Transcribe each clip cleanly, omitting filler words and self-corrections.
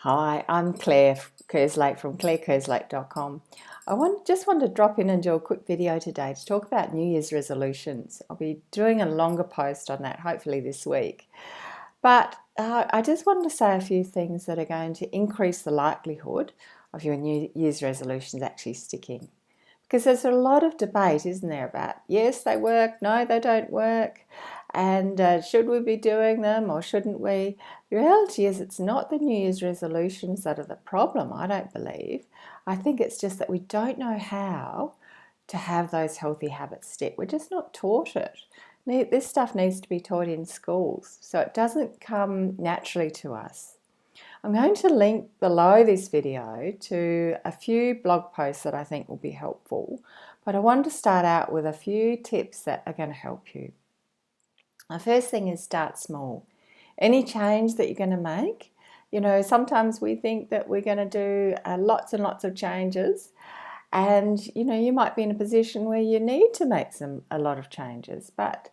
Hi, I'm Claire Kerslake from clairekerslake.com. Just want to drop in and do a quick video today to talk about New Year's resolutions. I'll be doing a longer post on that hopefully this week. But I just wanted to say a few things that are going to increase the likelihood of your New Year's resolutions actually sticking. Because there's a lot of debate, isn't there, about yes, they work, no, they don't work, and should we be doing them or shouldn't we? The reality is it's not the New Year's resolutions that are the problem, I don't believe. I think it's just that we don't know how to have those healthy habits stick. We're just not taught it. This stuff needs to be taught in schools, so it doesn't come naturally to us. I'm going to link below this video to a few blog posts that I think will be helpful, but I want to start out with a few tips that are going to help you. The first thing is start small. Any change that you're going to make, sometimes we think that we're going to do lots and lots of changes, and you might be in a position where you need to make a lot of changes, but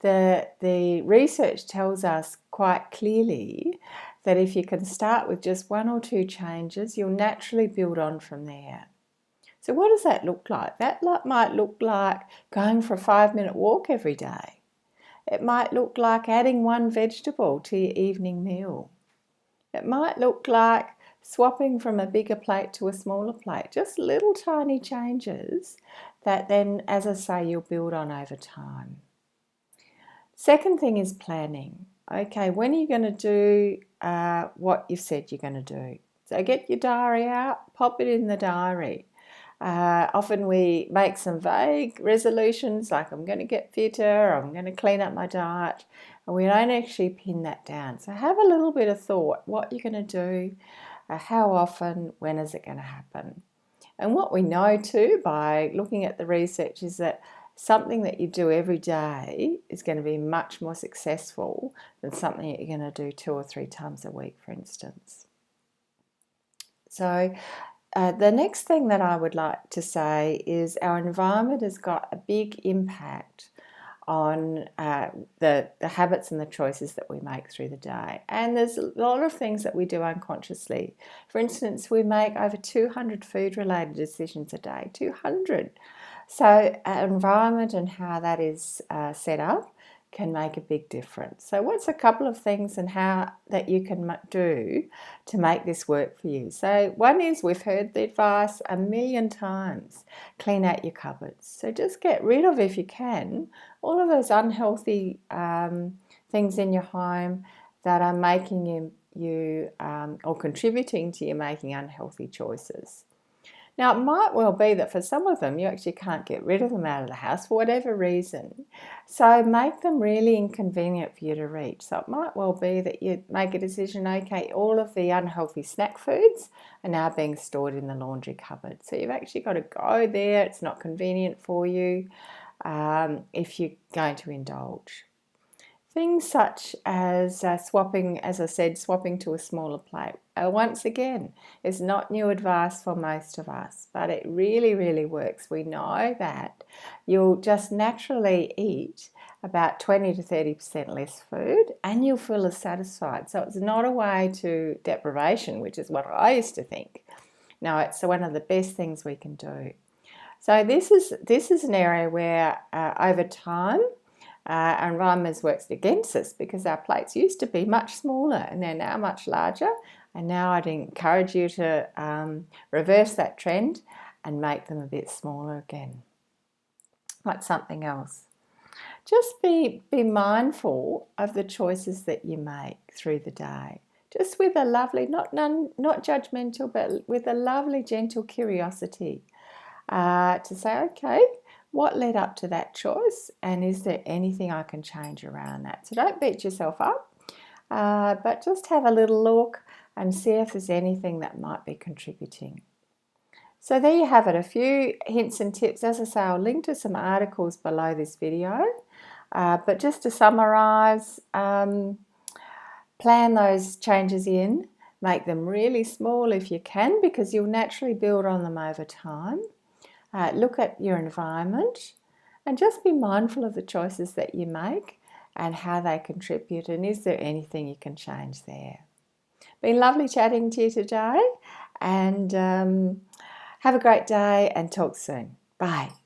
the research tells us quite clearly that if you can start with just one or two changes, you'll naturally build on from there. So what does that look like? That might look like going for a 5-minute walk every day. It might look like adding one vegetable to your evening meal. It might look like swapping from a bigger plate to a smaller plate. Just little tiny changes that then, as I say, you'll build on over time. Second thing is planning. Okay, when are you going to do what you've said you're going to do? So get your diary out, pop it in the diary. Often we make some vague resolutions like I'm going to get fitter, I'm going to clean up my diet, and we don't actually pin that down. So have a little bit of thought, what you're going to do, how often, when is it going to happen? And what we know too by looking at the research is that something that you do every day is going to be much more successful than something that you're going to do 2 or 3 times a week, for instance. So the next thing that I would like to say is our environment has got a big impact on the habits and the choices that we make through the day. And there's a lot of things that we do unconsciously. For instance, we make over 200 food-related decisions a day, 200. So our environment and how that is set up can make a big difference. So what's a couple of things and how that you can do to make this work for you? So one is, we've heard the advice a million times, clean out your cupboards. So just get rid of, if you can, all of those unhealthy things in your home that are making you or contributing to you making unhealthy choices. Now, it might well be that for some of them, you actually can't get rid of them out of the house for whatever reason. So make them really inconvenient for you to reach. So it might well be that you make a decision, okay, all of the unhealthy snack foods are now being stored in the laundry cupboard. So you've actually got to go there. It's not convenient for you if you're going to indulge. Things such as swapping, as I said, swapping to a smaller plate. Once again, it's not new advice for most of us, but it really, really works. We know that you'll just naturally eat about 20 to 30% less food and you'll feel as satisfied. So it's not a way to deprivation, which is what I used to think. No, it's one of the best things we can do. So this is an area where over time, our environment works against us because our plates used to be much smaller and they're now much larger. And now I'd encourage you to reverse that trend and make them a bit smaller again. Like something else. Just be mindful of the choices that you make through the day. Just with a lovely, not judgmental, but with a lovely, gentle curiosity to say, okay, what led up to that choice, and is there anything I can change around that? So don't beat yourself up, but just have a little look and see if there's anything that might be contributing. So there you have it, a few hints and tips. As I say, I'll link to some articles below this video, but just to summarize, plan those changes in, make them really small if you can, because you'll naturally build on them over time. Look at your environment and just be mindful of the choices that you make and how they contribute, and is there anything you can change there. Been lovely chatting to you today, and have a great day and talk soon. Bye.